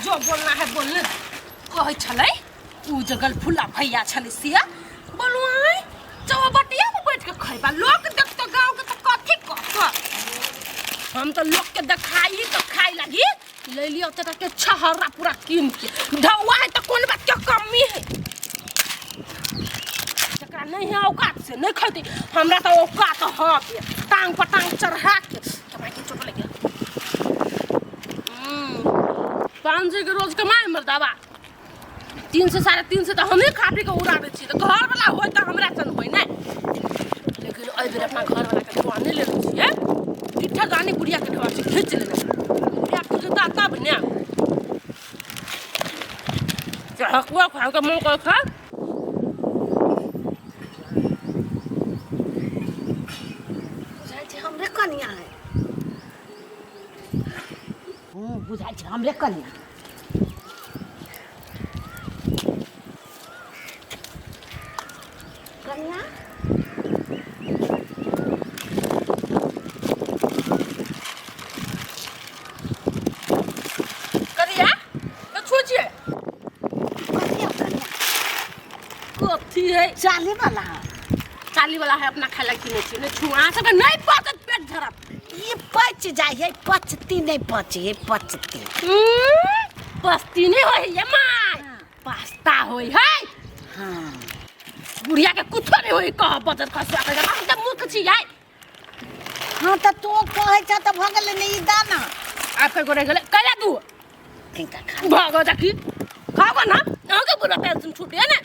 जो बोलना है बोलने कहे छले उ जगल फुला भैया छले से बोलू आई चौबटिया में बैठ के खैबा लोग देख तो गांव के तो कथी कह हम तो लोग के दिखाई तो खाई लगी ले लियो त के छहरा पूरा कीन के धौआ है तो कौन बात के कमी है जकरा नहीं है औकात से नहीं खैती हमरा तो औकात हां टांग पर टांग चढ़ा के कमाई के चोट लगे 500 के रोज कमाए मर्दावा 3 से 3.5 से तो हमें खा पी के उड़ा दे छी तो घर वाला होय तो हमरा सन होय ना लेकिन ओइ बेर अपना घर वाला के दुआने ले छी है इठा गानी बुढ़िया के ढवा से खींच लेना बुढ़िया के तो तब ने चहकुआ खा के मन कर खा बुझाई छै हमरे कनिया है बुझाई छै हमरे कनिया कनिया करिया तो छूछे कथी है चाली वाला चाली वाला है अपना खाला की नहीं छुआ सब नहीं पचत पेट धरत ये पच जाए है पचती नहीं पचे है पचती पस्ती नहीं होई ये माय पास्ता होई है हां बुढ़िया के कुछ नहीं होई कह बचत खसवा के हम त मूर्ख छी है हां त तो कहे छ त भगल नहीं दाना आप के करे गेले कला तू किनका खा भागो जाकी खाओ ना आगे पूरा टेंशन छूट है ना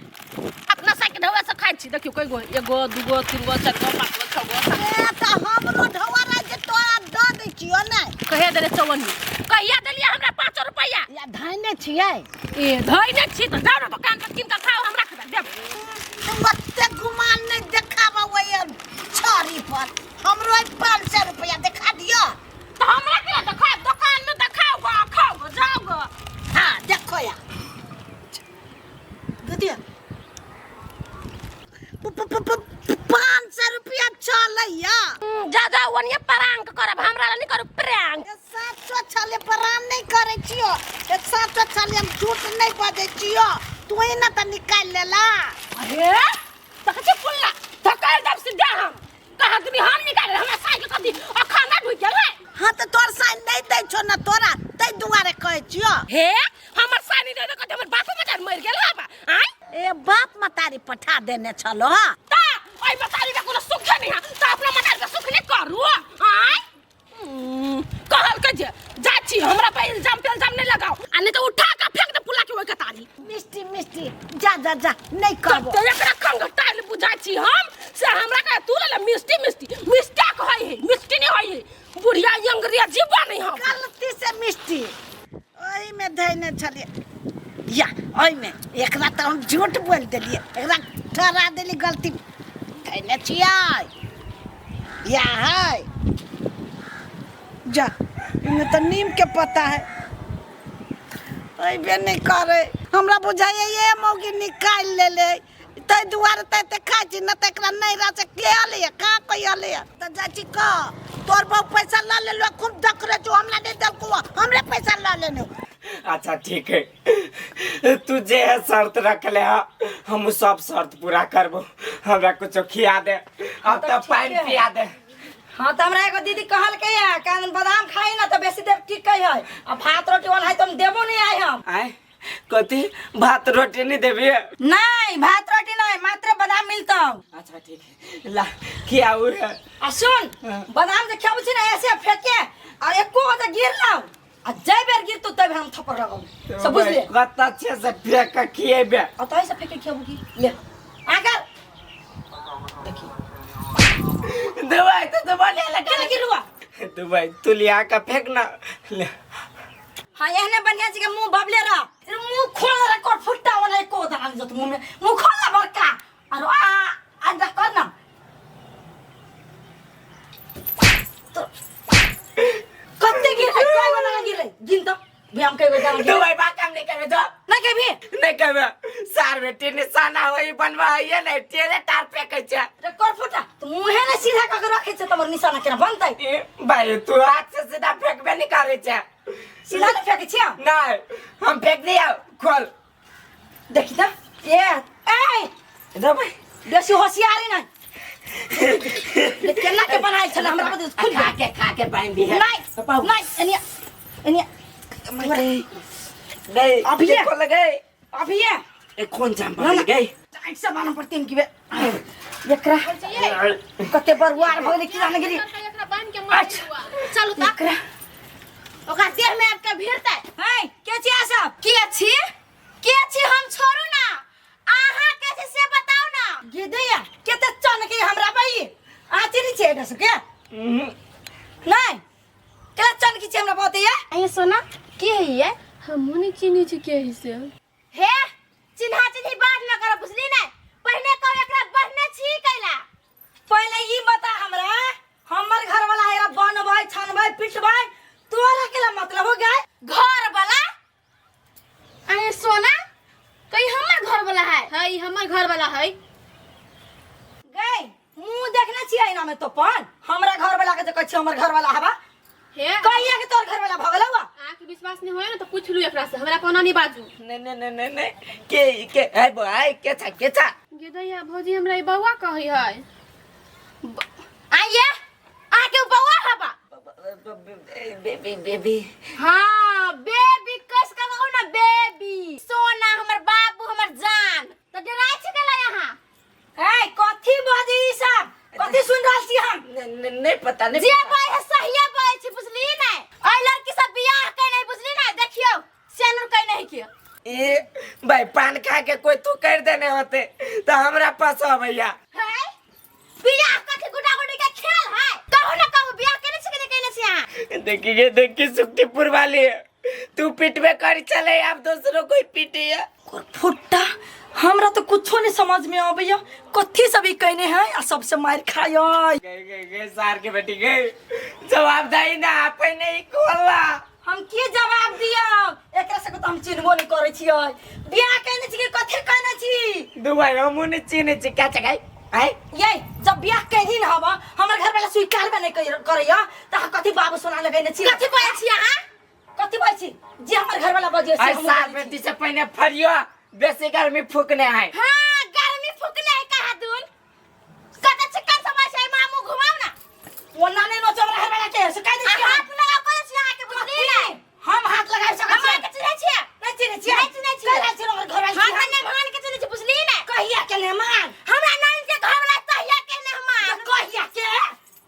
अपना साइकिल ढवा से खाई छी देखियो कई गो एगो दूगो तीनगो चारगो पांचगो छगो ए त हमरो ढवा रे जे तोरा द दे छियो नै कहे देले 54 कहिया देलिए हमरा 5 रुपया या धैने छियै ए धइने छी त जाओ ना दुकान पर किन के खाओ हमरा खबर देब मते गुमान नहीं देखाबा ओए छारी पर हमरो 500 रुपया दिखा दियो तो हमरा के देखा दुकान में दिखाओ गो खाओ जाओ गो हां देखो या गदिया 500 रुपया चलैया जा जा वनिया परांग करब हमरा नहीं करू प्रैंक 700 छले परान नहीं करे छियो 700 छले हम झूठ नहीं बाजे छियो तू ही ना त निकाल लेला अरे तकचे पुल्ला तकाल जब से जा हम कहा कि हम निकाल हमरा साइकिल कदी आ खाना ढुक गेलै हां त तोर साइन नहीं दै छो ना तोरा तै दुआरे कहै छियो हे हमर साइन दे दे हमर बाप मचार मर गेल बा आय ए बाप मतारी पठा देने छलो ता ओइ मतारी के कोनो सुख नहीं है त अपना मतार के सुख नहीं करू आय कहल के जा छी हमरा पे इल्जाम पे इल्जाम नहीं लगाओ आ नहीं तो उठा के फेंक दे पुला के ओइ कतारी मिष्टी मिष्टी जा जा जा नहीं करबो तो एकरा कंगटाइल बुझाई छी हम से हमरा का तू ले मिष्टी मिष्टी मिस्टेक होई है मिष्टी नहीं होई है बुढ़िया अंग्रेजी जीवा नहीं हम गलती से मिष्टी ओई में धैने छलिए या ओई में एकरा त हम झूठ बोल देलिए एकरा ठहरा देली गलती धैने छियै या है जा इमे त नीम के पता है ओई बे नहीं करे हमरा बुझाइए ये मौगी निकाल ले ले तै दुआरे तै खा छी न त एकरा नहीं रह से के आले का कोई आले त जाची का तोर बहु पैसा ला ले लो खूब डकरे जो हमरा नहीं दल को हमरे पैसा ला लेने अच्छा ठीक है तू जे है शर्त रख ले हम सब शर्त पूरा करबो हमरा कुछ खिया दे अब तो पानी पिया दे हां त हमरा एगो दीदी कहल के या कान बादाम खाई ना त बेसी देर ठीक कहि है अब भात रोटी वाला है तुम देबो नहीं आए हम आए कथी भात रोटी नहीं देबी नहीं भात रोटी नहीं मात्र बादाम मिलता अच्छा ठीक है ला खिया है आ सुन बादाम जे खाबो छी ना ऐसे फेंके और एको जे गिर लाओ आ जय बेर गिर तो तब हम थप्पड़ लगाऊ सब बुझ ले कत अच्छे से फेंक के खिएबे आ तो ऐसे फेंके खाबो की ले आकर देखी दवाई तो दवा ले क्या लगी रुआ दवाई तू लिया का फेंक ना ले हां एहने बढ़िया जी के मुंह बबले रह मुंह खोल रे कोट फुट्टा वाला एको दाना जत मुंह में मुंह खोल ना बड़का और आ जा कर ना तो कत्ते गिर है कोई को ना गिर गिन तो भी हम कई दाना गिर दवाई बा काम नहीं करे तो ना के भी नहीं करे सार बेटी निशाना होई बनवा ये नहीं तेरे तार पे कह रे कोट फुट्टा तो मुंह है ना सीधा का रखे छ तमर निशाना केना बनतै भाई तू हाथ से सीधा फेंकबे नहीं करे छे सीधा नहीं फेंके छिया नहीं हम फेंक दिया खोल देखी ना ये ए इधर भाई बेसी होशियारी नहीं ये केला के बनाई छले हमरा पता खुद खा के पानी भी है नहीं नहीं एनिया एनिया नहीं अभी ये खोल गए अभी ये ए कौन जाम पड़ गए टाइट से बाना पड़ती इनकी बे एकरा कते बरुआर भगले की जाने गिरी चलू तक ओकरा देह में आपके भिड़तै है के छिया सब के छी हम छोड़ू ना आहा के छी से बताओ ना गिदैया केते चन के हमरा भाई आचिरी छे दस के नहीं के चन की छे हमरा बताइए ये सोना के है ये हम नहीं चिनी छी के है से हे चिन्हा चिन्ही बात न कर बुझली नहीं पहले तो एकरा बहने छी कैला पहले ई बता हमरा हमर घर वाला है बनबै छनबै पिटबै तोरा केला मतलब हो गए घर वाला अरे सोना कहीं हमर घर वाला है हमर घर वाला है गए मुंह देखने छियै ना में तो पन हमरा घर वाला के जे कहै छी हमर घर वाला हवा हे कहिया के तोर घर वाला भगल हुआ आके विश्वास नहीं होय ना तो पूछ लू एकरा से हमरा कोनो नहीं बाजू नहीं के है भाई के था गिदैया भौजी हमरा ई बौआ कहै है आइए आके बौआ हबा बेबी हां बेबी कस का कहू ना बेबी सोना हमर बाबू हमर जान तो डराई छ गेला यहां है कथी बाजी ई सब कथी सुन रहल छी हम नहीं पता नहीं जे भाई है सहिया भाई छी बुझली नहीं आई लड़की सब बियाह के नहीं बुझली नहीं देखियो सेनुर कहीं नहीं किया ए भाई पान खा के कोई तू कर देने होते तो हमरा पास हो भैया है बियाह कथी गुडा गुडी के खेल है कहू ना कहू बियाह केने छी के केने छी यहां देखिए सुक्तिपुर वाली है तू पिटबे कर चले आप दूसरों को पीटे फुट्टा हमरा तो कुछो नहीं समझ में आबैया कथी सब ई कहने है आ सबसे मार खायो गए सार के बेटी गए जवाब दाई ना आपे नहीं खोला हम की जवाब दिया एकरा से तो हम चिन्हबो नहीं करे छियै बियाह कहने छी कि कथी कहने छी दुबारा हम नहीं चिन्हे छी क्या चगाई आई ये जब बियाह कहीं न हवा हमर घर वाला स्वीकार भी नहीं करैया त कथी बाबू सोना लगैने छी कथी कहै छी अहाँ कथी कहै छी जे हमर घर वाला बजे आई सार बेटी से पहले फरियो बेसी गर्मी फूकने है हां गर्मी फूकने है कहा दून कत चिकन समय से मामू घुमाओ ना ओना नहीं नो चमरा घर वाला के से कह दे हाथ लगा कर छी अहाँ के बुझली नहीं हम हाथ लगाइ सकै छी हम के चिन्है छी नहीं चिन्है छी नहीं चिन्है छी कह छी हमर घर वाला हम ने मान के चिन्है छी बुझली नहीं कहिया के ने मान हमरा नानी के घर वाला तहिया के ने मान कहिया के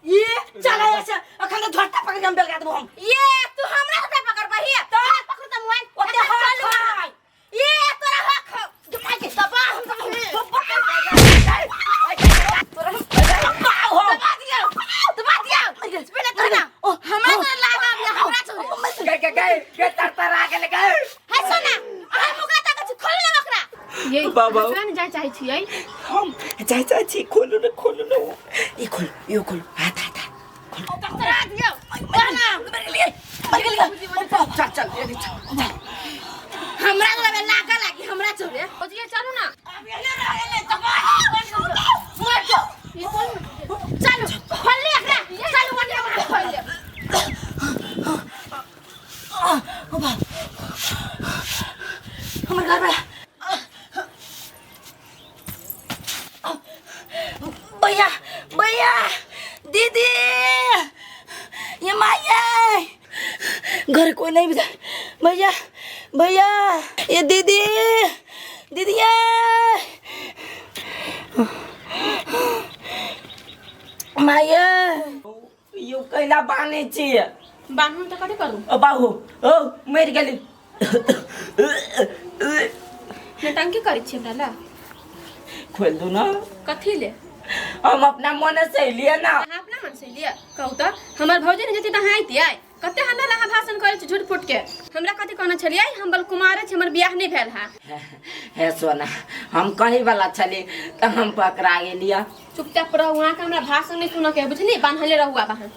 ये चला ऐसे अखन तो झट्टा पकड़ के हम बेलगा देबो हम ये तू हमरा से पकड़ बही तो पकड़ त मोबाइल ओते हाथ ये तोरा हक जुटा के दबा हम दबा दिया पहले तो ना ओ हमरा तो लागा हमरा छोड़ के तरतरा के लगे है सोना आ मुका तक खोल ले बकरा ये बाबा नहीं जाय चाहे छियै हम जाय छी खोलो ना ये खोल हाथ तरतरा दियो चल ये चल हमरा लगे लागा लागी हमरा छोड़े ओजिए चलू ना अब ये रहले दबा मर चलो खोल ले एकरा चलू मने हमरा खोल ले हमर घर वाला भैया दीदी ये माया घर कोई नहीं बुझा भैया ये दीदी माया यो कैला बाने छिए बानू त कथि करू ओ बाहु ओ मर गेली नटंकी करै छी हमरा ला खोल दू ना कथि ले हम अपना मन से लिए ना अहाँ अपना मन से लिए कहू त हमर भौजी ने जति त अहाँ आइतियै कते हमरा लगा भाषण करै छी झूठ फूट के हमरा कथि कहना छलियै हम बल कुमारे छी हमर बियाह नहीं भेल हे सोना हम कहीं वाला छली त हम पकड़ा गेलिया चुपचाप रह वहां का हमरा भाषण नहीं सुन के बुझली बांधले रहुआ बाहर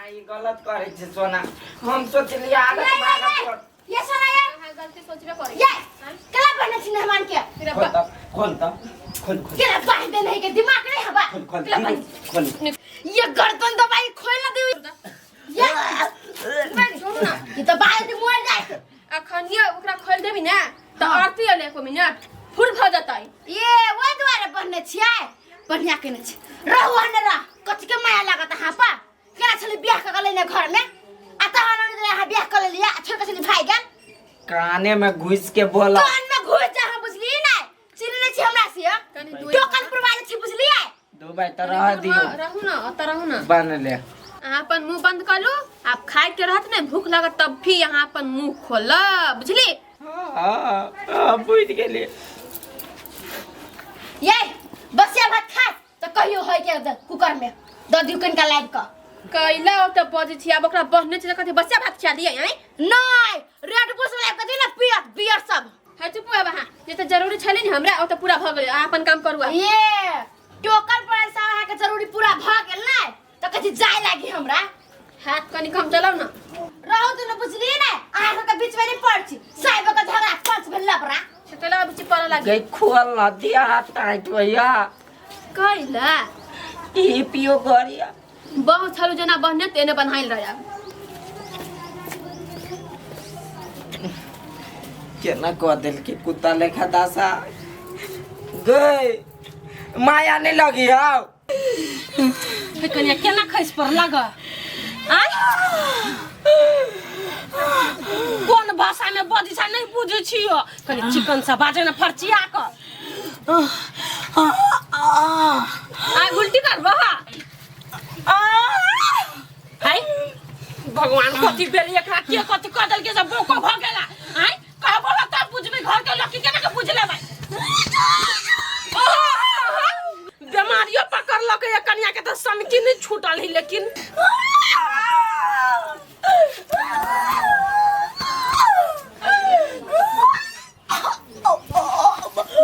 ई गलत करे छै सोना हम सोचलिया आगत भागत ये सोना ये गलती सोचबे करे ये कला बने छी मेहमान के खोल केला बांध दे नहीं के दिमाग नहीं हवा खोल ये गर्दन दबाई खोल ना दे ये बैठ जो ना ये तो बाहर से मोड़ जाए आ कन्या ओकरा खोल देबी ना त आरती अले को मिनट फुर भ जतै ये ओइ दुआरे बनने छियै बढ़िया केने छी रहु हने रह कथि के माया लागत हापा केना छले बियाह क गले ने घर में आ त हन ने हा बियाह क लिया छोड़ के चली भाई गन काने में घुस के बोला कान में घुस जा हम बुझली ना चिन्हने छी हमरा से टोकन पुरवाले छी बुझली दो भाई त रह दियो रहू ना बन ले अहाँ अपन मुंह बंद कर लो आप खाए के रहत ने भूख लगत तब भी यहाँ अपन मुंह खोला बुझली हां बुझ गेली ये बसिया भात खा त कहियो होय के कुकर में द दिउ कनका लाइब क कैला त बजे छी अब ओकरा बहने छ कथि बसिया भात खा दिए हैं नहीं रेड बुल से कथि ना पियत बियर सब है चुप अब हां ये त जरूरी छले नि हमरा ओ त पूरा भ गेल अपन काम करू ये टोकन पर सारा के जरूरी पूरा भ गेल ना त कथि जाय लागी हमरा हाथ कनी कम चलाओ ना रहू त न बुझली ना आहा के बीच में नहीं पड़ छी साइब के झगड़ा पंच भेल लबरा चला अब चिपरा लागी गई खोल ना दिया हाथ टाइट भैया कैला ई पियो गरिया बहुत छलु जना बहने तेने बनाइल रहा केना कह दिल कि कुत्ता लेखा दासा गई माया नहीं लगी आओ हे कन्या केना खैस पर लग आय कोन भाषा में बजी छ नहीं बुझे छियो कनी चिकन सा बाजे न फरचिया क आय उल्टी कर बहा हाय भगवान कथि बेल एकरा के कथि कदल के सब बोको भ गेला आय कह बोला तब बुझबे घर के लकी केना के बुझले भाई बीमारियों पकड़ ल के कन्या के त सनकी नहीं छूटल ही लेकिन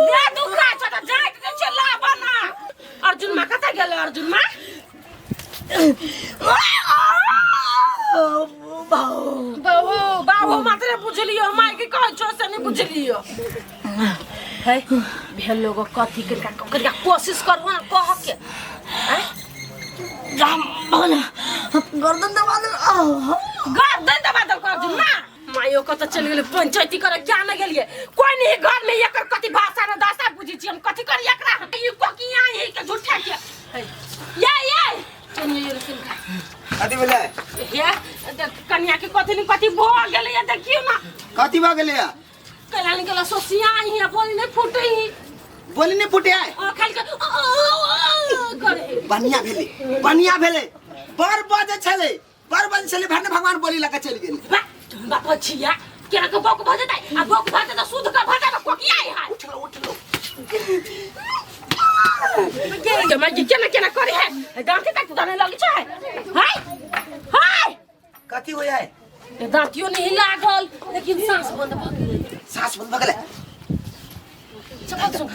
ले दुखा छ त जाय के चला बना अर्जुन मा कता गेल अर्जुन मा बाबू मात्र बुझलियो माय के कह छो से नहीं बुझलियो है भेल लोग कथि के कोशिश करबो ना कह के हैं जाम बोल गर्दन दबा दे अर्जुन ना मायो को तो चल गेले पंचायती करे क्या न गेलिए कोई नहीं घर में एकर कथि भाषा न दासा बुझी छी हम कथि कर एकरा ई को किया है के झूठा के ये चलिए ये रखिन कथी बोले ये कन्या के कथि नहीं कथि भ गेले ये देखियो ना कथी भ गेले कल्याण के सोसिया ही बोल नहीं फुटे ही बोली नहीं फुटे आए खाली के करे बढ़िया भेले बर बजे छले भने भगवान बोली लगा चल गेले बाप छिया केना के बोक भ जतै आ बोक भ जतै शुद्ध का भटा का कोकिया है उठ लो के मैं केना करे है दांत तक दाने लगी छै हाय कथी होय है दांतियो नहीं लागल लेकिन सांस बंद भ गेलै सांस बंद भ गेले चपल सुन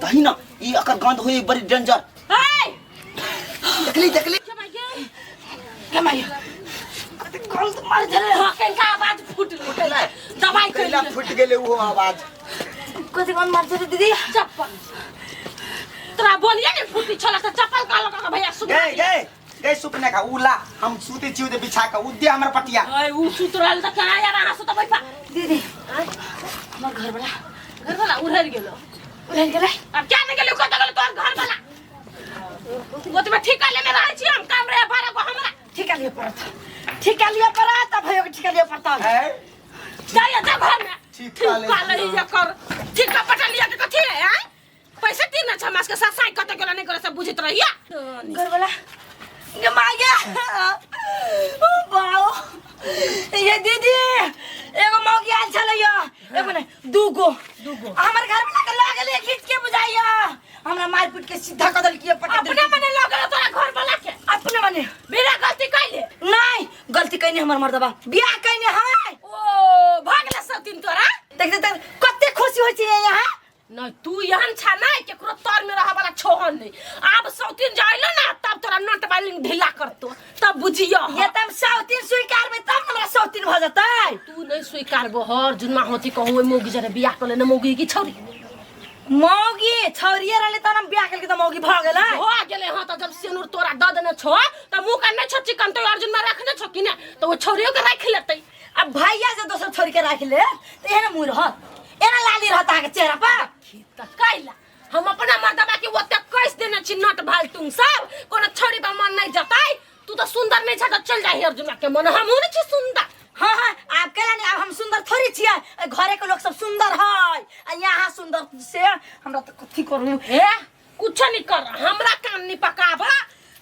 तही ना ई अकर गंध होई बड़ी डेंजर हाय देखली के माय कल तो मार धरे हकन का आवाज फुट गेलै दवाई कैला फुट गेले वो आवाज कथि कोन मार दे दीदी चप्पल तोरा बोलिए ने फुटी छला त चप्पल का लगा भैया सुन गए सुपने का उला हम सूते चिउदे बिछा का उद्दे हमर पटिया ओए उ सुतरल त करा यार आहा सुत बैठा दीदी हमर घर वाला उड़ल गेलो अब क्या न गेलो कत गेलो तोर घर वाला वो तो ठिका लेने रहे छी हम काम रे बारे को हमरा ठिका लियो पड़त भयो के ठिका लियो पड़ता है जाया जा घर में ठिका ले ये कर ठिका पटा लिया के कथि है हैं पैसा 3 मास के साथ साई कत गेलो नहीं करे सब बुझित रहिया घर वाला ये माया ओ बाओ ये दीदी एगो मौगी आल छले या एगो नहीं दूगो हमर घर में लगा लागले खींच के बुझाइया हमरा मार पीट के सीधा कदल किए पटा अपने मने लगल तोरा घर वाला के अपने मने बिना गलती कइले नहीं गलती कइने हमर मर्दबा बियाह कइने है ओ भागले सतीन तोरा देख कते खुशी होय छै यहाँ नहीं तू यहन छा नहीं केकरो तोर में रहा वाला छोहन नहीं अब सौतीन जाइलो ना तब तोरा नट बालिंग ढीला करतो तब बुझियो ये तम सौतीन स्वीकार में तब हमरा सौतीन भ जतै तू नहीं स्वीकार बहर जुनमा होती कहू मौगी जरे बियाह कर लेने मौगी की छौरी मौगी छौरिया रहले त हम बियाह करके त मौगी भ गेलै हो गेले हां त जब सेनुर तोरा द देने छो त मुंह का नहीं छ चिकन तो अर्जुन में रखने छो कि ना तो वो छौरियों के राख लेतै अब भैया से दोसर छोरी के राख ले तो एना मुंह रहत एना लाली रहत आके चेहरा पर त कैला हम अपना मर्दबा के ओते कैस देने छी नट भालतुम सब कोनो छोड़ी बा मन नहीं जताई तू तो सुंदर नहीं छ त चल जा अर्जुना के मन हम नहीं छी सुंदर हाँ हाँ आप कहला नहीं अब हम सुंदर थोड़ी छियै घरे के लोग सब सुंदर है आ यहाँ सुंदर से हमरा तो कथी करू ए कुछ नहीं कर हमरा कान नहीं पकाबा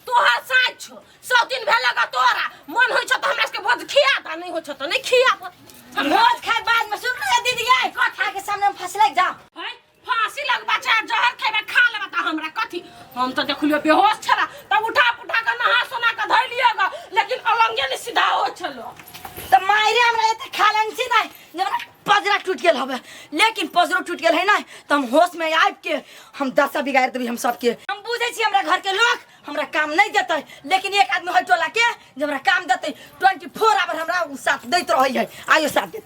तोहर साथ छो 100 दिन भेलगा तोरा मन होय छ त हमरा के भोज खिया ता नहीं होय छ त नहीं खिया भोज खाए बाद में सुन रे दीदी ये कथा के सामने में फंस लग जाओ है फांसी लग बचा जहर खेबे खा लेबा त हमरा कथी हम तो देखलियो बेहोश छला तब उठा पुठा के नहा सोना के धइ लिएगा लेकिन अलंगे नहीं सीधा हो छलो तो मायरे हमरा एते खालन छी नहीं जब पजरा टूट गेल हवे लेकिन पजरो टूट गेल है ना तो हम होश में आब के हम दशा बिगाड़ देबी हम सबके हम बुझे छी हमरा घर के लोग हमरा काम नहीं देते लेकिन एक आदमी है टोला के जब हमरा काम देते 24 आवर हमरा साथ दैत रही है आइयो साथ दे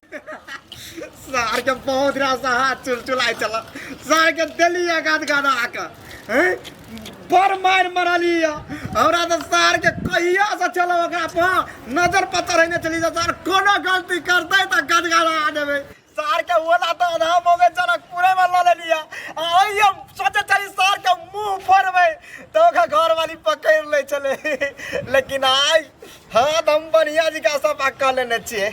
सार के बहुत रासा हाथ चुलचुलाई चला सार के दिलिया गाद गादा आका हैं पर मार मरली हमरा तो सार के कहिया से चलो ओकरा पर नजर पता रहने चली जा सार कोनो गलती करते त गाद गादा आ देबे सार के ओला तो आधा मोगे जनकपुरे में ल ले लिया आई हम सोचे चली सार के मुंह फोड़बे तो का घर वाली पकड़ ले चले लेकिन आई हाथ हम बढ़िया जी का सब पक्का लेने छिए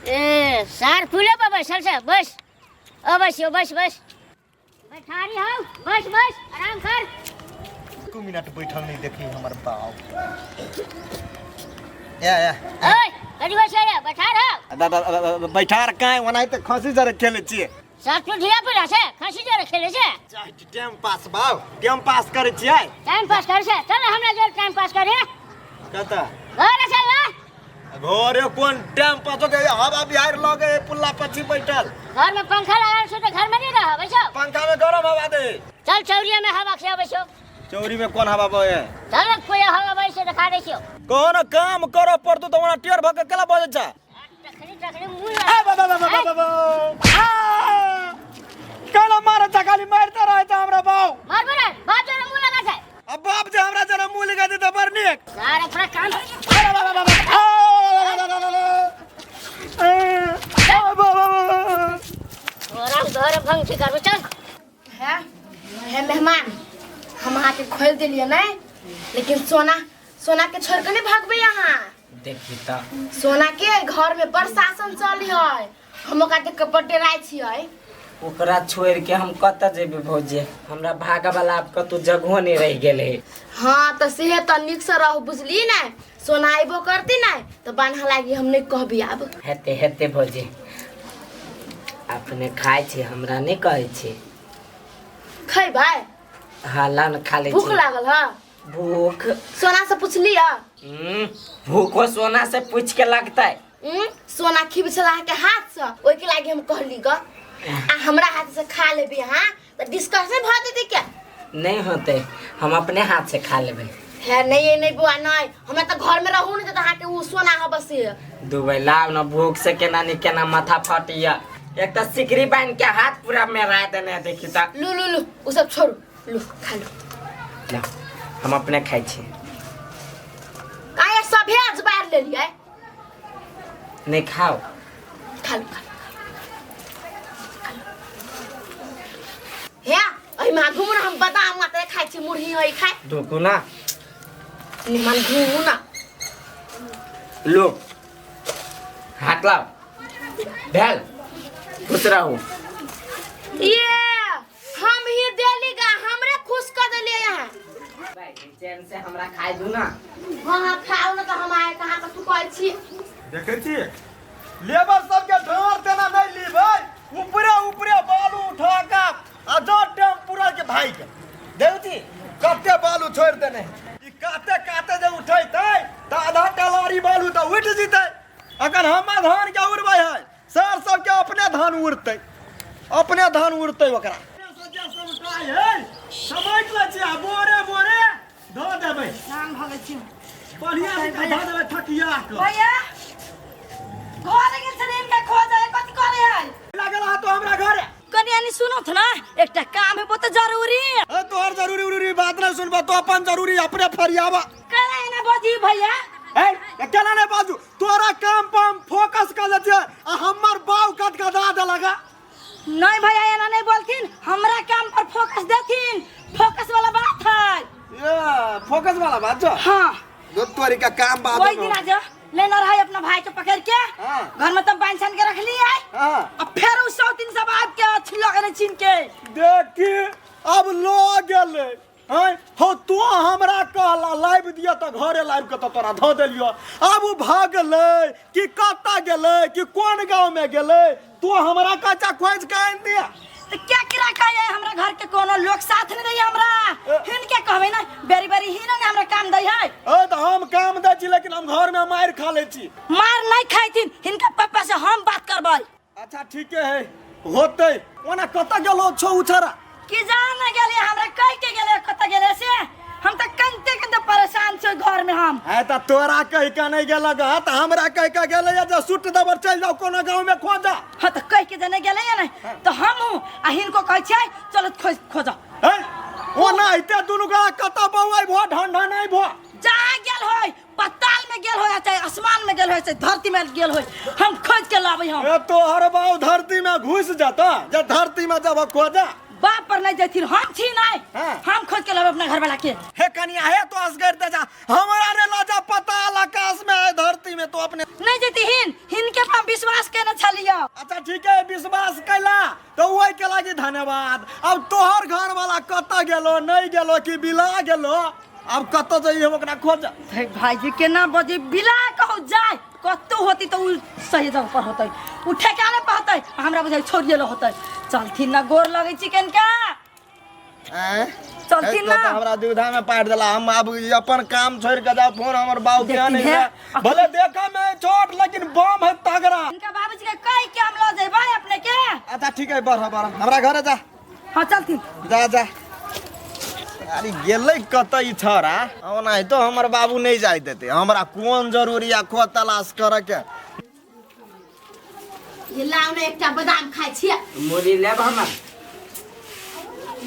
ए सार फूले पर बैसल से बस बस बस बैठारी हो बस आराम कर 2 मिनट बैठल नहीं देखी हमर बाप या ओए कदी बस या बैठा रह बैठार काहे ओनाइ त खसी जरे खेले छिए सब तो ढिला पड़ा से खसी जरे खेले से टाइम पास बाव टाइम पास करे छिए टाइम पास कर से चल हमरा जो टाइम पास करे कता घर चल ना घरे कोन टाइम पास हो गए हवा बिहार लगे पुल्ला पछी बैठल घर में पंखा लगा से तो घर में नहीं रह बैठो पंखा में गरम हवा दे चल चौरिया में हवा खिया बैठो चौरी में कौन हवा बहे चल कोई हवा बैठ से दिखा दे छियो कौन काम करो पड़तो तो वना टेर भके केला बजे छ टखनी मुंह ए बाबा केला मारे चकाली मारते रहे त हमरा बाऊ मार बरे बाप जरा मुंह लगा छै अब बाप जे हमरा जरा मुंह लगा दे त बरनी सारा पूरा काम और घर भंग से कर चल है मेहमान हम हाथ खोल दिलिए नहीं लेकिन सोना के छोड़ के नहीं भागबे यहाँ देखी त सोना के घर में बड़ शासन चली है हम ओकरा देख के बड्डे राय छियै ओकरा छोड़ के हम कत जेबे भौजे हमरा भागा वाला अब कतो जगहो नहीं रह गेले हाँ तो सेहत निक से रहो बुझली ना सोना आइबो करती ना तो बांधा लागी हम नहीं कहबी अब हेते भौजे अपने खाए छे हमरा नहीं कहै छे खै भाई हाँ लान खा ले भूख लागल है भूख सोना से पूछ लिया भूखो सोना से पूछ के लगता है सोना खिबछला के हाथ से ओइ के लागी हम कहली ग आ हमरा हाथ से खा लेबे हां तो डिस्कशन भ देते क्या नहीं होते हम अपने हाथ से खा लेबे है नहीं बुआ नहीं हमें तो घर में रहू नहीं तो हां के वो सोना ह बस दुबई लाव न भूख से केना नहीं केना माथा फटिया एक तो सिकरी बांध के हाथ पूरा मेरा देने देखी त लू वो सब छोड़ू लू खा लो ला हम अपने खाइ छी काहे सब आज बाहर ले लिया नहीं खाओ खा लो हे अई मा घुमु ना हम बादाम माते खाइ छी मुरही होई खाइ दुकु ना निमन घुमु ना लो हाथ लाओ भेल खुश रहो ये हम ही देलीगा हमरे खुश कर देलिए यहाँ भाई चैन से हमरा खाइ दू ना हां खाओ ना तो हम आए कहां का तू कहै छी देखे छी लेबर सब के ढोर देना नहीं ली भाई ऊपरे बालू उठा का आ जो टेम्पूरा के भाई के देवती कते बालू छोड़ देने ई काते जे उठैतै त आधा टलारी बालू त उठ जितै अखन हम धान के उड़बै है सर सब के अपने धान उड़तै ओकरा सब उठाई है समझ ले छी बोरे ध देबै नाम भगै छी बढ़िया से ध देबै ठकिया के भैया घर के शरीर के खोज है कथि करे है लागल हा तो हमरा घरे कनियानी सुनो थ ना एकटा काम है बहुत जरूरी तोहर जरूरी बात ना सुनबा तो अपन जरूरी अपने फरियाबा कले ना बजी भैया ए केला ने बाजू तोरा काम पर करी का काम बात कोई दिन आज लेना रहा अपना भाई के पकड़ के हाँ। घर में तब बांध के रख ली है हां अब फिर उस 100 सब आप के छिलो करे छीन के देखी अब लो गेले हैं हो तो हमरा कहला लाइव दिया त घरे लाइव के त तोरा धो देलियो अब उ भाग गेले कि कत्ता गेले कि कोन गांव में गेले तू हमरा कच्चा खोज के आन दिया तो क्या किरा कहे हमरा घर के कोनो लोग साथ नहीं दई हमरा हिनके कहबे ना बेरी बेरी ही ना हमरा काम दई है ए त हम काम दै छी लेकिन हम घर में मार खा ले छी मार नहीं खाइथिन हिनका पापा से हम बात करबै अच्छा ठीक है होते ओना कत्ता गेलो छौ उछरा कि जान न गेले हमरा कह के गेले कत गेले से हम त कंते परेशान छ घर में हम है त तोरा कह के नहीं गेल ग त हमरा कह के गेले जे सुट दबर चल जाओ कोनो गांव में खोजा हां त कह के जने गेले या नहीं तो हम आ हिनको कहै छै चलो खोज है ओना इते दुनु गला कत्ता बौआई भो ढंढा नहीं भो जा गेल होय पताल में गेल होय चाहे आसमान में गेल होय चाहे धरती में गेल होय हम खोज के लाबै हम ए तो हर बाऊ धरती में घुस जाता जे धरती में जब खोजा बाप पर नहीं जथिन हम छी नहीं हाँ। हम खोज के लाबै अपना घर वाला के हे कनिया है तो असगर दे जा हमरा रे लाजा पता आकाश में है धरती में तो अपने नहीं जति हिनके पर विश्वास केने छलियो अच्छा ठीक है विश्वास कैला तो वही के लागी धन्यवाद अब तोहर घर वाला कत्ता गेलो नहीं गेलो कि बिला गेलो अब कत्ता जाइए ओकरा खोज भाई जी केना बजे बिला कहू जाय कत्तो होती तो सही जगह पर होतै उठे के आने पहतै हमरा बुझाइ छोड़िए लो होतै चलथिन ना गोर लगै चिकन का चलथिन ना हमरा दुविधा में पाट देला हम अब अपन काम छोड़ के जा फोन हमर बाऊ के नहीं है भले देखा में छोट लेकिन बम है तगड़ा इनका बाबूजी के कह के हम लो जेबै अपने के अच्छा ठीक है बढ़ हमरा घरे जा हां चलथिन जा जा अरे गेलै कतई छरा ओना तो हमर बाबू नहीं जाय देते हमरा कोन जरूरी है खो तलाश करे के ये लाउ ने एकटा बादाम खाइ छियै मुरी लेब हमर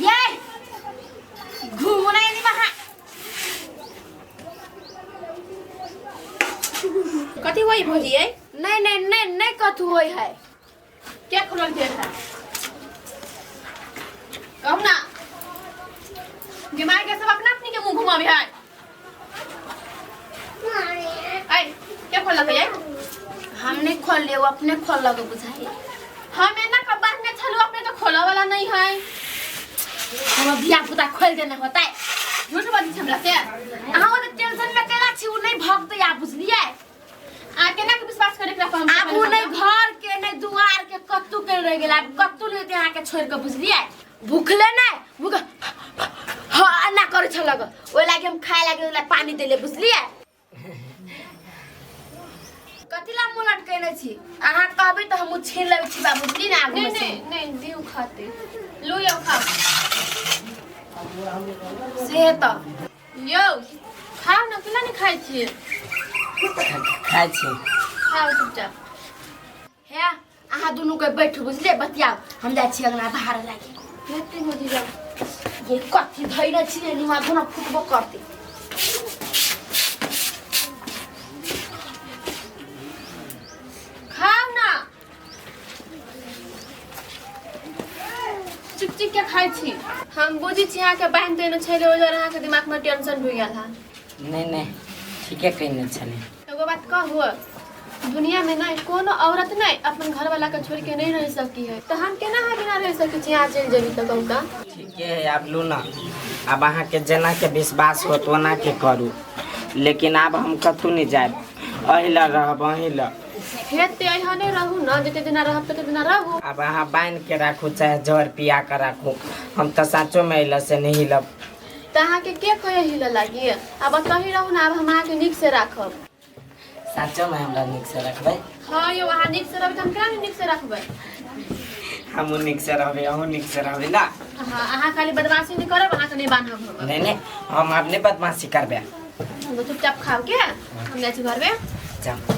ये घुमु नै नि वहाँ कथी होई भोजी है नहीं कथू होई है क्या खुलल के है कहू ना दिमाग के सब अपना अपनी के मुंह घुमावे है आई क्या खोल लगे हम नहीं खोल ले वो अपने खोल लगे बुझाई हम एना कबार ने छलू अपने तो खोला वाला नहीं है हम दिया पुता खोल देना होता है झूठ बात हमरा से हां वो टेंशन में केला छी उ नहीं भगते आप बुझलिए आ केना के विश्वास करे के हम आप उ नहीं घर के नहीं दुआर के कत्तू के रह गेला कत्तू लेते यहाँ के छोड़ के बुझलिए भूखले नहीं भूख हाँ ना करे छलग ओइ लागि हम खाए लागि ओला पानी देले बुझलिए कतिला मुलट कहने छी अहाँ कहबै त हम छीन लेबै छी बाबू बुझली ना आगू में से नहीं दिउ खाते लो यो खा से त यो खाओ ना केला नहीं खाइ छी खाइ छी खाओ चुपचाप हे अहाँ दुनू के बैठू बुझलिए बतियाओ हम जाइ छी अंगना बाहर लागि लेते हो जी जाओ ये कथी धैले छी निमा दुना फुटबो करते खाओ ना चिक चिक के खाइ छी हम बुझी छी अहाँ के बांध देने छले ओ जरा अहाँ के दिमाग में टेंशन भ गेल हा नहीं ठीके कहने छले एगो बात कहू दुनिया में नहीं कोनो औरत नहीं अपन घर वाला के छोड़ के नहीं रह सकी है तो हम केना है बिना रह सकी छी यहाँ चल जेबी तो कहूँ ठीक है अब लू ना अब अहाँ के जना के विश्वास हो तो ना के करू लेकिन अब हम कतू नहीं जाए अहिला रहब अहिला खेत यहाँ नहीं रहू ना जते दिन रहब तते दिन रहू अब अहाँ बांध के राखू चाहे जहर पिया के राखू हम तो साचो में अहिला से नहीं हिलब तो अहाँ के कहे हिल लागी अब कहीं रहू ना अब हम अहाँ के नीक से राखब साचो में हमरा निक से रखबै हाँ यो अहाँ नीक से रहबै तो हम केना नीक से रखबै हम निक से रहबै अहूँ निक से रहबै ना हाँ अहाँ खाली बदमाशी नहीं करब अहाँ के नहीं बांधब नहीं हम अपने बदमाशी करबे हम चुपचाप खाओ के हम जाइ छी घर में जाओ